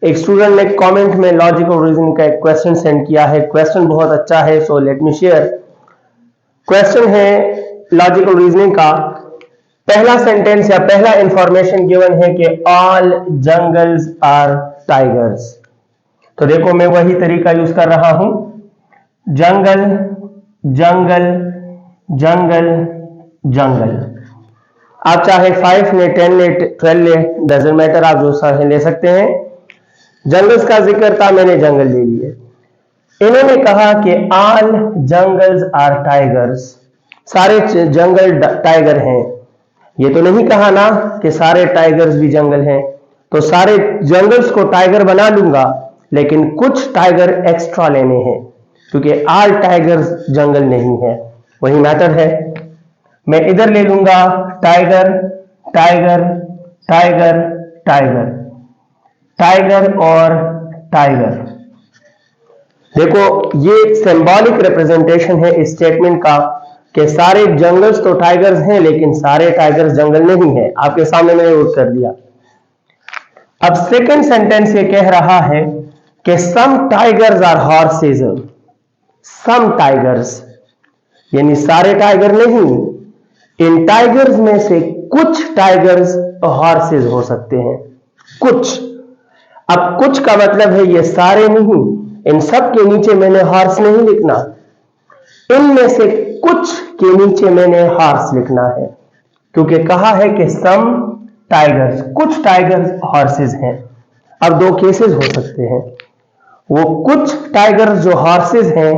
एक स्टूडेंट ने कमेंट में लॉजिकल रीजनिंग का एक क्वेश्चन सेंड किया है। क्वेश्चन बहुत अच्छा है, so let me share. Question है लॉजिकल रीजनिंग का, पहला सेंटेंस या पहला इंफॉर्मेशन गिवन है कि ऑल जंगल्स आर टाइगर्स। तो देखो मैं वही तरीका यूज कर रहा हूं, जंगल जंगल जंगल जंगल। आप चाहे 5 ले, 10 ले, 12 ले, डजंट मैटर, आप जो चाहे ले सकते हैं। जंगल्स का जिक्र था, मैंने जंगल ले लिए। इन्होंने कहा कि ऑल जंगल्स आर टाइगर्स, सारे जंगल टाइगर हैं। ये तो नहीं कहा ना कि सारे टाइगर्स भी जंगल हैं, तो सारे जंगल्स को टाइगर बना लूंगा, लेकिन कुछ टाइगर एक्स्ट्रा लेने हैं, क्योंकि ऑल टाइगर्स जंगल नहीं है। वही मैटर है, मैं इधर ले लूंगा tiger tiger tiger tiger tiger और टाइगर। देखो ये सिंबॉलिक रिप्रेजेंटेशन है इस स्टेटमेंट का कि सारे जंगल्स तो टाइगर्स हैं, लेकिन सारे टाइगर्स जंगल नहीं है। आपके सामने मैंने नोट कर दिया। अब सेकंड सेंटेंस ये कह रहा है कि some tigers are horses. Some tigers यानी सारे टाइगर नहीं, इन टाइगर्स में से कुछ टाइगर्स हॉर्सेस हो सकते हैं। कुछ, अब कुछ का मतलब है ये सारे नहीं, इन सब के नीचे मैंने हॉर्स नहीं लिखना, इनमें से कुछ के नीचे मैंने हॉर्स लिखना है, क्योंकि कहा है कि सम टाइगर्स, कुछ टाइगर्स हॉर्सेस हैं। अब दो केसेस हो सकते हैं, वो कुछ टाइगर्स जो हॉर्सेस हैं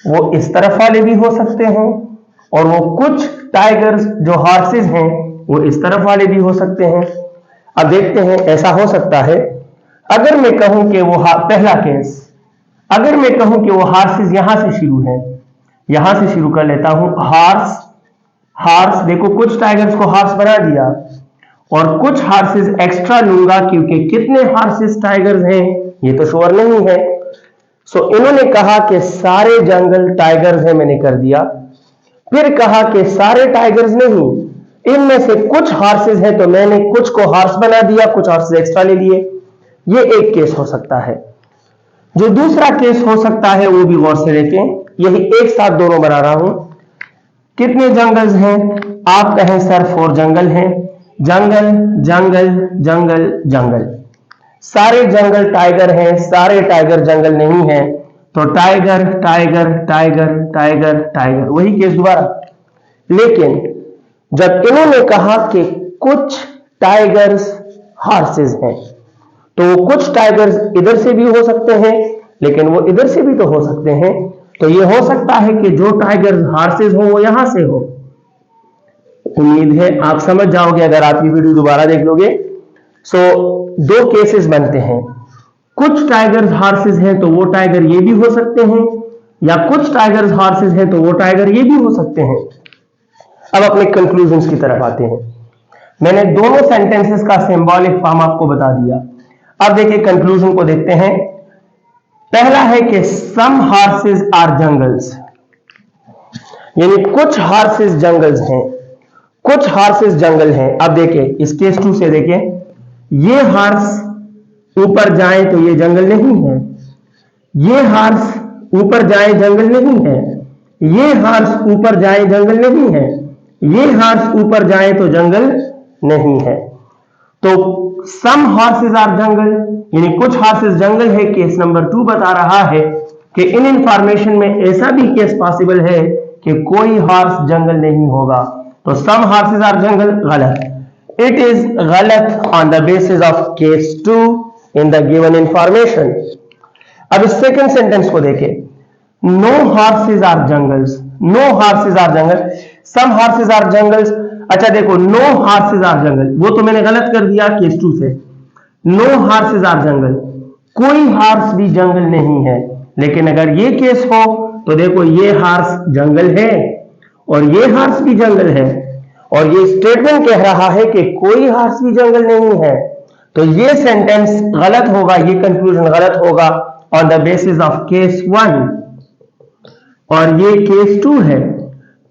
वो इस तरफ वाले भी हो सकते हैं, और वो कुछ टाइगर्स जो हॉर्सेस हैं वो इस तरफ वाले भी हो सकते हैं। अब देखते हैं, ऐसा हो सकता है अगर मैं कहूं कि वो पहला केस, अगर मैं कहूं कि वो हॉर्सेस यहां से शुरू है, यहां से शुरू कर लेता हूं, हॉर्स हॉर्स। देखो कुछ टाइगर्स को हॉर्स बना दिया और कुछ हॉर्सेस एक्स्ट्रा लूंगा, क्योंकि कितने हॉर्सेस टाइगर्स हैं ये तो श्योर नहीं है। सो इन्होंने कहा कि सारे जंगल टाइगर्स हैं, मैंने कर दिया। फिर कहा कि सारे टाइगर्स नहीं, इनमें से कुछ हॉर्सेस हैं, तो मैंने कुछ को हॉर्स बना दिया, कुछ हॉर्सेस एक्स्ट्रा ले लिए। ये एक केस हो सकता है। जो दूसरा केस हो सकता है वो भी गौर से देखें, यही एक साथ दोनों बना रहा हूं। कितने जंगल्स हैं? आप कहें सर 4 जंगल हैं। जंगल जंगल जंगल जंगल, सारे जंगल टाइगर हैं, सारे टाइगर जंगल नहीं है, तो tiger tiger tiger tiger tiger, वही केस दोबारा। लेकिन जब इन्होंने कहा कि कुछ टाइगर्स हॉर्सेस हैं, तो कुछ टाइगर्स इधर से भी हो सकते हैं, लेकिन वो इधर से भी तो हो सकते हैं। तो ये हो सकता है कि जो टाइगर्स हॉर्सेस हो वो यहां से हो। उम्मीद है आप समझ जाओगे अगर आप ये वीडियो दोबारा देख लोगे। सो दो केसेस बनते हैं, कुछ टाइगर्स हॉर्सेस हैं तो वो टाइगर ये भी हो सकते हैं, या कुछ टाइगर्स हॉर्सेस हैं तो वो टाइगर ये भी हो सकते हैं। अब अपने कंक्लूजन्स की तरफ आते हैं। मैंने दोनों सेंटेंसेस का सिंबॉलिक फॉर्म आपको बता दिया। अब देखिए कंक्लूजन को देखते हैं। पहला है कि सम हॉर्सेस आर जंगल्स, यानी कुछ हॉर्सेस जंगल्स हैं, कुछ हॉर्सेस जंगल हैं। अब देखिए इस केस 2 से देखिए, ये हॉर्स ऊपर जाए तो ये जंगल नहीं है, ये हॉर्स ऊपर जाए जंगल नहीं है, ये हॉर्स ऊपर जाए जंगल नहीं है, ये हॉर्स ऊपर जाए तो जंगल नहीं है। तो सम हॉर्सेस आर जंगल, यानी कुछ हॉर्सेस जंगल है। केस नंबर 2 बता रहा है कि इन इंफॉर्मेशन में ऐसा भी केस पॉसिबल है कि कोई हॉर्स जंगल नहीं होगा। तो सम हॉर्सेस आर जंगल गलत, इट इज गलत on the basis of case 2 in the given information. अब इस सेकंड सेंटेंस को देखें, no horses are jungles, no horses are jungle, some horses are jungles. अच्छा देखो, नो हॉर्सेस आर जंगल, वो तो मैंने गलत कर दिया केस 2 से। नो हॉर्सेस आर जंगल, कोई हॉर्स भी जंगल नहीं है। लेकिन अगर ये केस हो तो देखो ये हॉर्स जंगल है और ये हॉर्स भी जंगल है, और ये स्टेटमेंट कह रहा है कि कोई हॉर्स भी जंगल नहीं है। तो ये सेंटेंस गलत होगा, ये कंक्लूजन गलत होगा on the basis of case 1, और ये केस 2 है।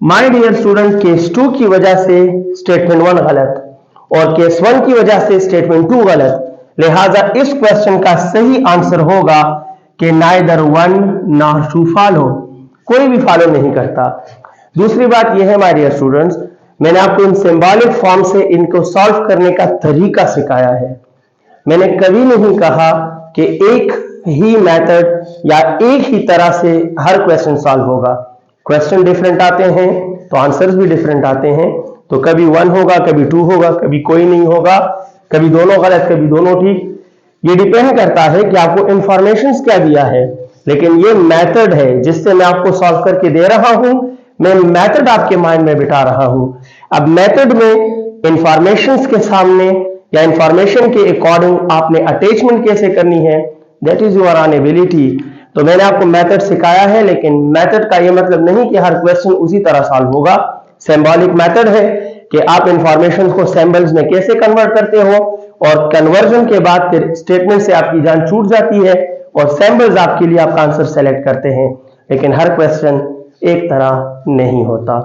माय डियर स्टूडेंट, केस 2 की वजह से स्टेटमेंट 1 गलत और केस 1 की वजह से स्टेटमेंट 2 गलत। लिहाजा इस क्वेश्चन का सही आंसर होगा कि neither one nor two follow, कोई भी फॉलो नहीं करता। दूसरी बात यह है माय डियर स्टूडेंट्स, मैंने आपको इन सिंबॉलिक फॉर्म से इनको सॉल्व करने का तरीका सिखाया है। मैंने कभी नहीं कहा कि एक ही मेथड या एक ही तरह से हर क्वेश्चन सॉल्व होगा। क्वेश्चन डिफरेंट आते हैं तो आंसर्स भी डिफरेंट आते हैं, तो कभी 1 होगा, कभी 2 होगा, कभी कोई नहीं होगा, कभी दोनों गलत, कभी दोनों ठीक। ये डिपेंड करता है कि आपको इंफॉर्मेशन क्या दिया है, लेकिन ये मेथड है जिससे मैं आपको सॉल्व करके दे रहा हूं। मैं मेथड आपके माइंड में बिठा रहा हूं। अब मेथड में इंफॉर्मेशन के सामने या इंफॉर्मेशन के अकॉर्डिंग आपने अटैचमेंट कैसे करनी है, that is your on ability. तो मैंने आपको मेथड सिखाया है, लेकिन मेथड का यह मतलब नहीं कि हर क्वेश्चन उसी तरह सॉल्व होगा। सिंबॉलिक मेथड है कि आप इंफॉर्मेशन को सिंबल्स में कैसे कन्वर्ट करते हो, और कन्वर्जन के बाद फिर स्टेटमेंट से आपकी जान छूट जाती है और सिंबल्स आपके लिए आपका आंसर सेलेक्ट करते हैं, लेकिन हर क्वेश्चन एक तरह नहीं होता।